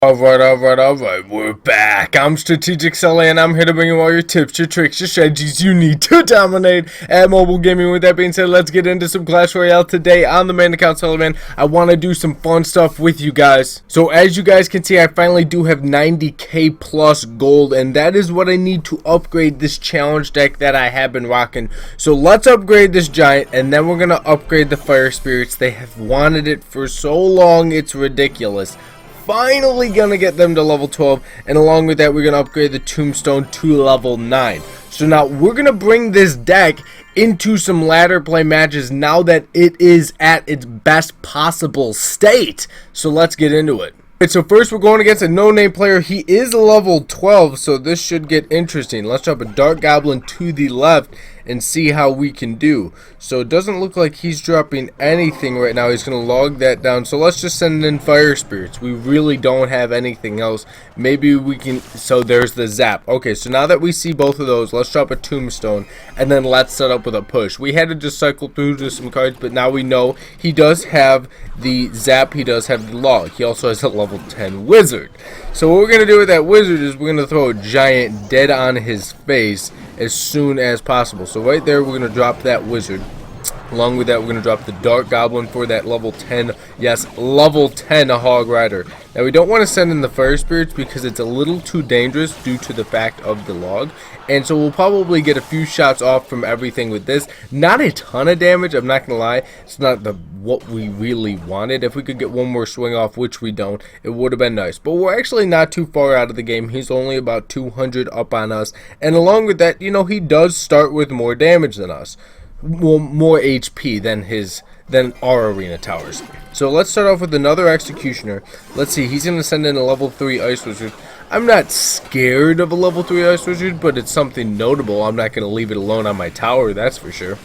Alright, we're back. I'm Strategic Sully, and I'm here to bring you all your tips, your tricks, your strategies you need to dominate at mobile gaming. With that being said, let's get into some Clash Royale today on the main account, Sullivan. I want to do some fun stuff with you guys. So as you guys can see, I finally do have 90k plus gold, and that is what I need to upgrade this challenge deck that I have been rocking. So let's upgrade this giant, and then we're going to upgrade the fire spirits. They have wanted it for so long, it's ridiculous. Finally gonna get them to level 12, and along with that we're gonna upgrade the tombstone to level 9. So now we're gonna bring this deck into some ladder play matches now that it is at its best possible state. So let's get into it. Alright, so first we're going against a no-name player. He is level 12, so this should get interesting. Let's drop a Dark Goblin to the left and see how we can do. So it doesn't look like he's dropping anything right now. He's going to log that down. So let's just send in Fire Spirits. We really don't have anything else. Maybe we can... So there's the Zap. Okay, so now that we see both of those, let's drop a Tombstone. And then let's set up with a push. We had to just cycle through to some cards, but now we know he does have the Zap. He does have the log. He also has a level 10 Wizard. So what we're going to do with that Wizard is we're going to throw a giant dead on his face as soon as possible. So right there we're going to drop that Wizard. Along with that we're going to drop the Dark Goblin for that level 10, yes, level 10 Hog Rider. Now we don't want to send in the Fire Spirits because it's a little too dangerous due to the fact of the log. And so we'll probably get a few shots off from everything with this. Not a ton of damage, I'm not going to lie. It's not what we really wanted. If we could get one more swing off, which we don't, it would have been nice. But we're actually not too far out of the game. He's only about 200 up on us. And along with that, you know, he does start with more damage than us. Well, more HP than our arena towers. So let's start off with another Executioner. Let's see, he's going to send in a level 3 Ice Wizard. I'm not scared of a level 3 Ice Wizard, but it's something notable. I'm not going to leave it alone on my tower, that's for sure.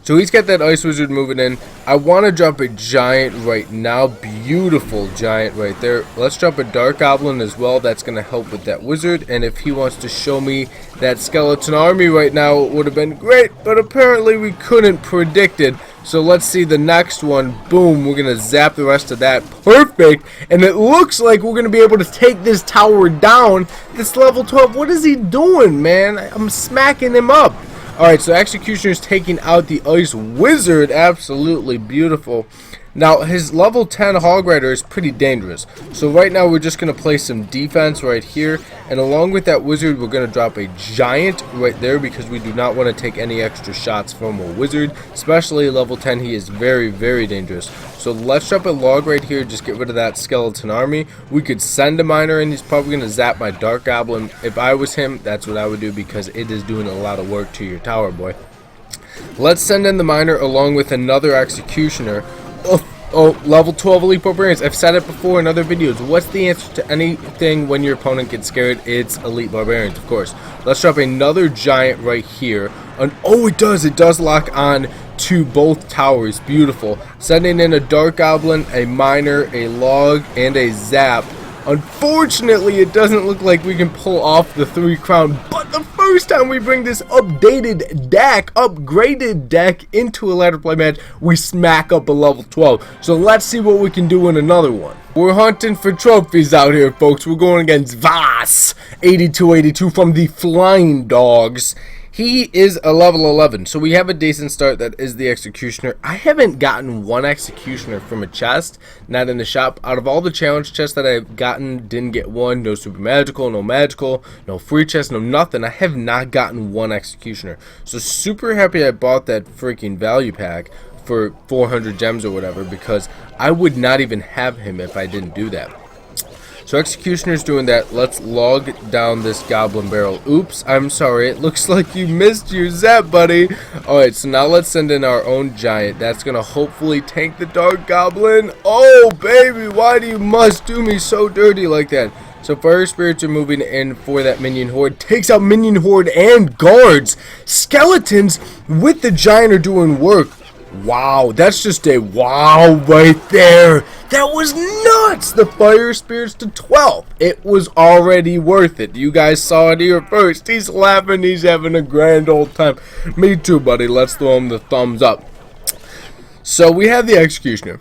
So he's got that Ice Wizard moving in. I want to drop a giant right now. Beautiful giant right there. Let's drop a Dark Goblin as well. That's going to help with that Wizard. And if he wants to show me that skeleton army right now, it would have been great. But apparently we couldn't predict it. So let's see the next one. Boom. We're going to zap the rest of that. Perfect. And it looks like we're going to be able to take this tower down. This level 12. What is he doing, man? I'm smacking him up. Alright, so Executioner's taking out the Ice Wizard. Absolutely beautiful. Now, his level 10 Hog Rider is pretty dangerous. So right now, we're just going to play some defense right here. And along with that Wizard, we're going to drop a Giant right there because we do not want to take any extra shots from a Wizard. Especially level 10, he is very, very dangerous. So let's drop a log right here, just get rid of that skeleton army. We could send a miner and he's probably going to zap my Dark Goblin. If I was him, that's what I would do because it is doing a lot of work to your tower, boy. Let's send in the miner along with another Executioner. Oh, level 12 Elite Barbarians. I've said it before in other videos. What's the answer to anything when your opponent gets scared? It's Elite Barbarians, of course. Let's drop another giant right here. And oh, it does lock on to both towers. Beautiful. Sending in a Dark Goblin, a miner, a log, and a zap. Unfortunately, it doesn't look like we can pull off the 3 crown, but the first time we bring this upgraded deck into a ladder play match, we smack up a level 12. So let's see what we can do in another one. We're hunting for trophies out here, folks. We're going against Voss, 8282 from the Flying Dogs. He is a level 11, so we have a decent start. That is the Executioner. I haven't gotten one Executioner from a chest, not in the shop. Out of all the challenge chests that I've gotten, didn't get one. No super magical, no free chest, no nothing. I have not gotten one Executioner. So super happy I bought that freaking value pack for 400 gems or whatever, because I would not even have him if I didn't do that. So Executioner's doing that. Let's log down this Goblin Barrel. Oops, I'm sorry. It looks like you missed your zap, buddy. Alright, so now let's send in our own Giant. That's going to hopefully tank the Dark Goblin. Oh, baby, why do you must do me so dirty like that? So Fire Spirits are moving in for that Minion Horde. Takes out Minion Horde and guards. Skeletons with the Giant are doing work. Wow, that's just a wow right there. That was nuts. The Fire Spirits to 12. It was already worth it. You guys saw it here first. He's laughing. He's having a grand old time. Me too, buddy. Let's throw him the thumbs up. So we have the Executioner.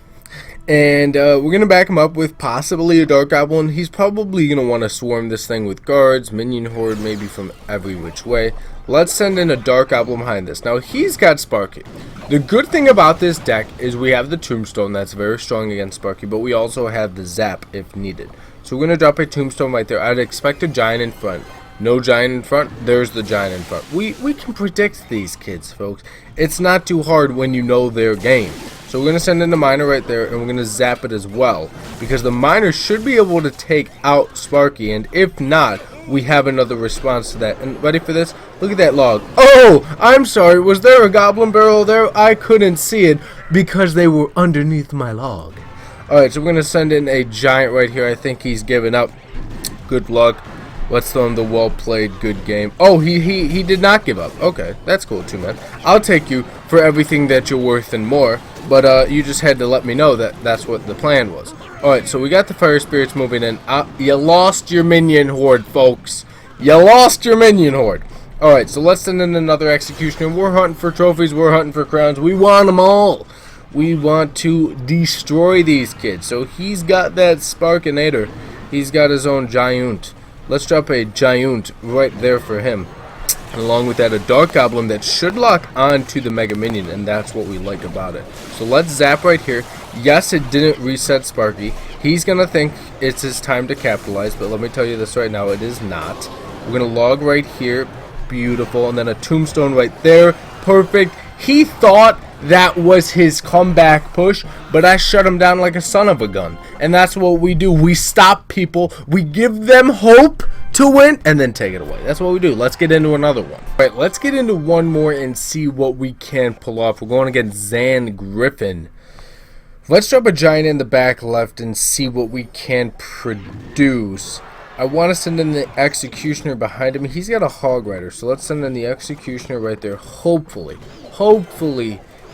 And we're going to back him up with possibly a Dark Goblin. He's probably going to want to swarm this thing with guards, minion horde, maybe from every which way. Let's send in a Dark Goblin behind this. Now, he's got Sparky. The good thing about this deck is we have the Tombstone that's very strong against Sparky, but we also have the Zap if needed. So we're going to drop a Tombstone right there. I'd expect a Giant in front. No Giant in front, there's the Giant in front. We can predict these kids, folks. It's not too hard when you know their game. So we're going to send in the Miner right there, and we're going to zap it as well. Because the Miner should be able to take out Sparky, and if not, we have another response to that. And ready for this? Look at that log. Oh, I'm sorry. Was there a Goblin barrel there? I couldn't see it because they were underneath my log. Alright, so we're going to send in a Giant right here. I think he's given up. Good luck. Let's throw him the well played, good game. Oh, he did not give up. Okay, that's cool too, man. I'll take you for everything that you're worth and more. But you just had to let me know that that's what the plan was. Alright, so we got the Fire Spirits moving in. You lost your minion horde, folks. You lost your minion horde. Alright, so let's send in another Executioner. We're hunting for trophies. We're hunting for crowns. We want them all. We want to destroy these kids. So he's got that Sparkinator. He's got his own Giant. Let's drop a Giant right there for him. And along with that, a Dark Goblin that should lock on to the Mega Minion, and that's what we like about it. So let's zap right here. Yes, it didn't reset Sparky. He's going to think it's his time to capitalize, but let me tell you this right now, it is not. We're going to log right here. Beautiful. And then a Tombstone right there. Perfect. He thought that was his comeback push, but I shut him down like a son of a gun. And that's what we do. We stop people. We give them hope to win and then take it away. That's what we do. Let's get into another one. All right, let's get into one more and see what we can pull off. We're going against Zan Griffin. Let's drop a Giant in the back left and see what we can produce. I want to send in the Executioner behind him. He's got a Hog Rider, so let's send in the Executioner right there. Hopefully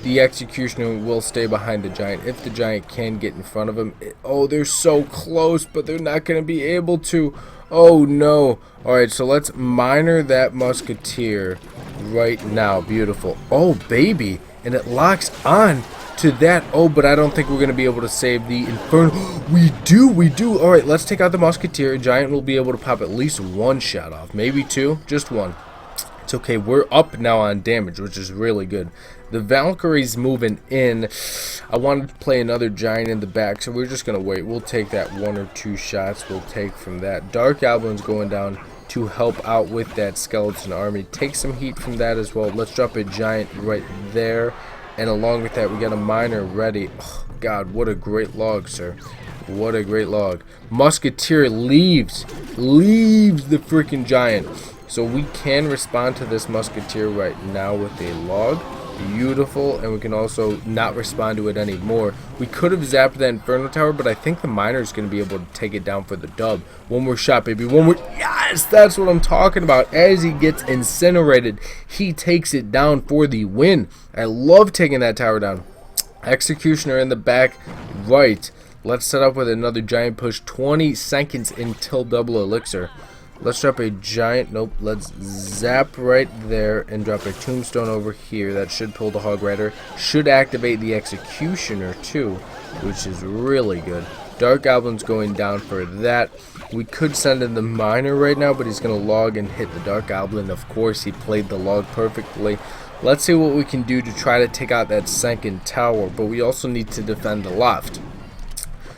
the Executioner will stay behind the Giant if the Giant can get in front of him. Oh, they're so close, but they're not going to be able to. Oh, no. Alright, so let's Miner that Musketeer right now. Beautiful. Oh, baby. And it locks on to that. Oh, but I don't think we're going to be able to save the Inferno. We do. Alright, let's take out the Musketeer. A Giant will be able to pop at least one shot off. Maybe two. Just one. It's okay. We're up now on damage, which is really good. The Valkyrie's moving in. I wanted to play another Giant in the back, so we're just going to wait. We'll take that one or two shots we'll take from that. Dark Goblin's going down to help out with that skeleton army. Take some heat from that as well. Let's drop a Giant right there. And along with that, we got a Miner ready. Oh, God, what a great log, sir. What a great log. Musketeer leaves the freaking Giant. So we can respond to this Musketeer right now with a log. Beautiful. And we can also not respond to it anymore. We could have zapped that Inferno Tower, but I think the Miner is going to be able to take it down for the dub. One more shot, baby. One more. Yes, that's what I'm talking about. As he gets incinerated, he takes it down for the win. I love taking that tower down. Executioner in the back right. Let's set up with another Giant push. 20 seconds until double elixir. Let's drop a Giant. Nope. Let's zap right there and drop a Tombstone over here. That should pull the Hog Rider. Should activate the Executioner too, which is really good. Dark Goblin's going down for that. We could send in the Miner right now, but he's going to log and hit the Dark Goblin. Of course, he played the log perfectly. Let's see what we can do to try to take out that second tower, but we also need to defend the left.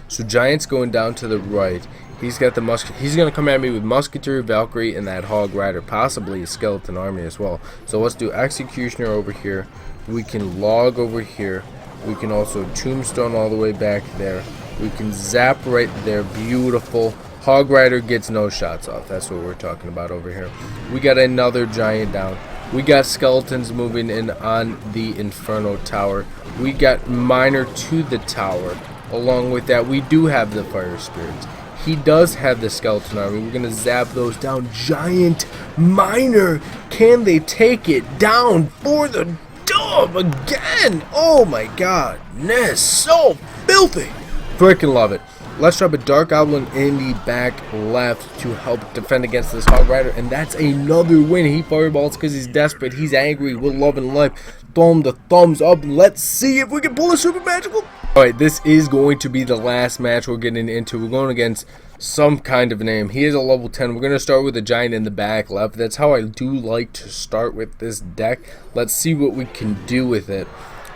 So Giant's going down to the right. He's got the he's going to come at me with Musketeer, Valkyrie, and that Hog Rider, possibly a skeleton army as well. So let's do Executioner over here. We can log over here. We can also Tombstone all the way back there. We can zap right there. Beautiful. Hog Rider gets no shots off. That's what we're talking about over here. We got another Giant down. We got skeletons moving in on the Inferno Tower. We got Miner to the tower. Along with that, we do have the Fire Spirits. He does have the skeleton army. We're going to zap those down. Giant Miner. Can they take it down for the dub again? Oh my godness. So filthy. Freaking love it. Let's drop a Dark Goblin in the back left to help defend against this Hog Rider. And that's another win. He fireballs because he's desperate. He's angry with love and life. thumb the thumbs up. Let's see if we can pull a super magical. Alright, this is going to be the last match we're getting into. We're going against some kind of name. He is a level 10. We're going to start with a giant in the back left. That's how I do like to start with this deck. Let's see what we can do with it.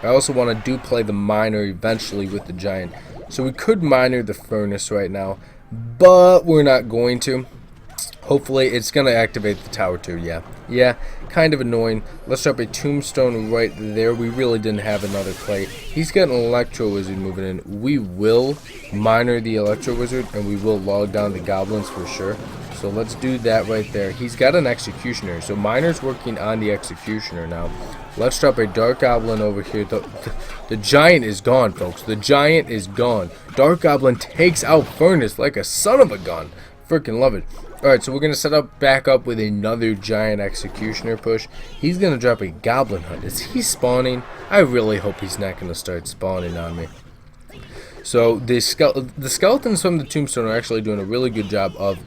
I also want to play the miner eventually with the giant. So we could miner the furnace right now, but we're not going to. Hopefully it's going to activate the tower too. Yeah, kind of annoying. Let's drop a tombstone right there. We really didn't have another play. He's got an electro wizard moving in. We will miner the electro wizard and we will log down the goblins for sure. So let's do that right there. He's got an executioner, so miner's working on the executioner now. Let's drop a dark goblin over here. The giant is gone, folks. The giant is gone. Dark goblin takes out furnace like a son of a gun. Freaking love it. Alright, so we're going to set up back up with another giant executioner push. He's going to drop a goblin hunt. Is he spawning? I really hope he's not going to start spawning on me. So the skeletons from the tombstone are actually doing a really good job of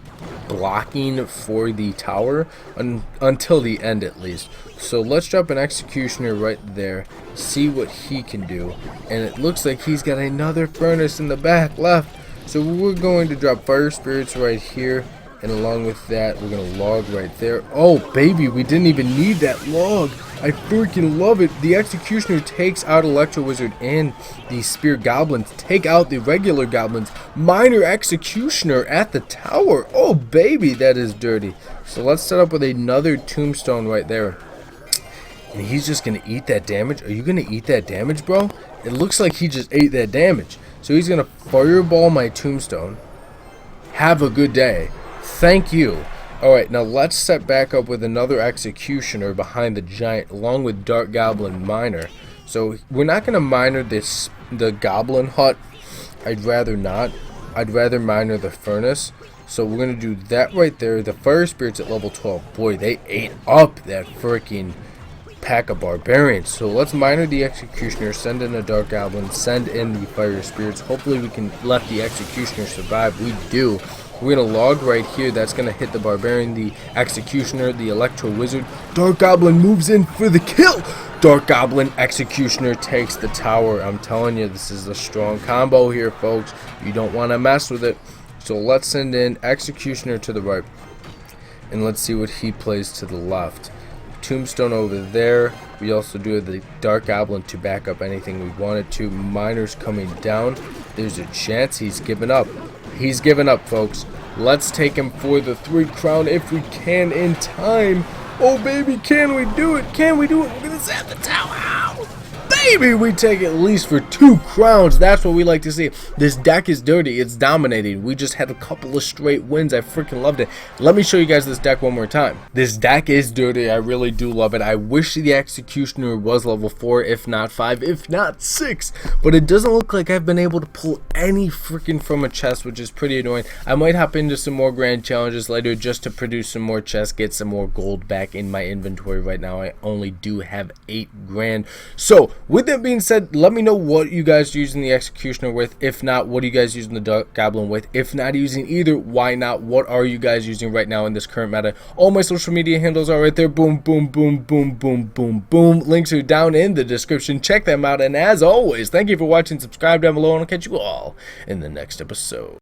blocking for the tower until the end at least. So let's drop an executioner right there, see what he can do. And it looks like he's got another furnace in the back left. So we're going to drop fire spirits right here. And along with that, we're going to log right there. Oh, baby, we didn't even need that log. I freaking love it. The Executioner takes out Electro Wizard and the Spear Goblins. Take out the regular Goblins. Minor Executioner at the tower. Oh, baby, that is dirty. So let's set up with another Tombstone right there. And he's just going to eat that damage. Are you going to eat that damage, bro? It looks like he just ate that damage. So he's going to Fireball my Tombstone. Have a good day. Thank you. Alright, now let's set back up with another Executioner behind the giant along with Dark Goblin Miner. So we're not going to miner the Goblin Hut. I'd rather not. I'd rather miner the Furnace. So we're going to do that right there. The Fire Spirits at level 12. Boy, they ate up that freaking pack of Barbarians. So let's miner the Executioner, send in a Dark Goblin, send in the Fire Spirits. Hopefully we can let the Executioner survive. We do. We're going to log right here. That's going to hit the Barbarian, the Executioner, the Electro Wizard. Dark Goblin moves in for the kill. Dark Goblin Executioner takes the tower. I'm telling you, this is a strong combo here, folks. You don't want to mess with it. So let's send in Executioner to the right. And let's see what he plays to the left. Tombstone over there. We also do have the Dark Goblin to back up anything we wanted to. Miners coming down. There's a chance he's given up. He's given up, folks. Let's take him for the 3 crown if we can in time. Oh, baby, can we do it? Can we do it? We're going to set the tower out. Baby, we take at least for 2 crowns. That's what we like to see. This deck is dirty. It's dominating. We just had a couple of straight wins. I freaking loved it. Let me show you guys this deck one more time. This deck is dirty. I really do love it. I wish the Executioner was level 4, if not 5, if not 6. But it doesn't look like I've been able to pull any freaking from a chest, which is pretty annoying. I might hop into some more grand challenges later just to produce some more chests, get some more gold back in my inventory. Right now, I only do have 8 grand. So, with that being said, let me know what you guys are using the Executioner with. If not, what are you guys using the Dark Goblin with? If not using either, why not? What are you guys using right now in this current meta? All my social media handles are right there. Boom, boom, boom, boom, boom, boom, boom. Links are down in the description. Check them out. And as always, thank you for watching. Subscribe down below, and I'll catch you all in the next episode.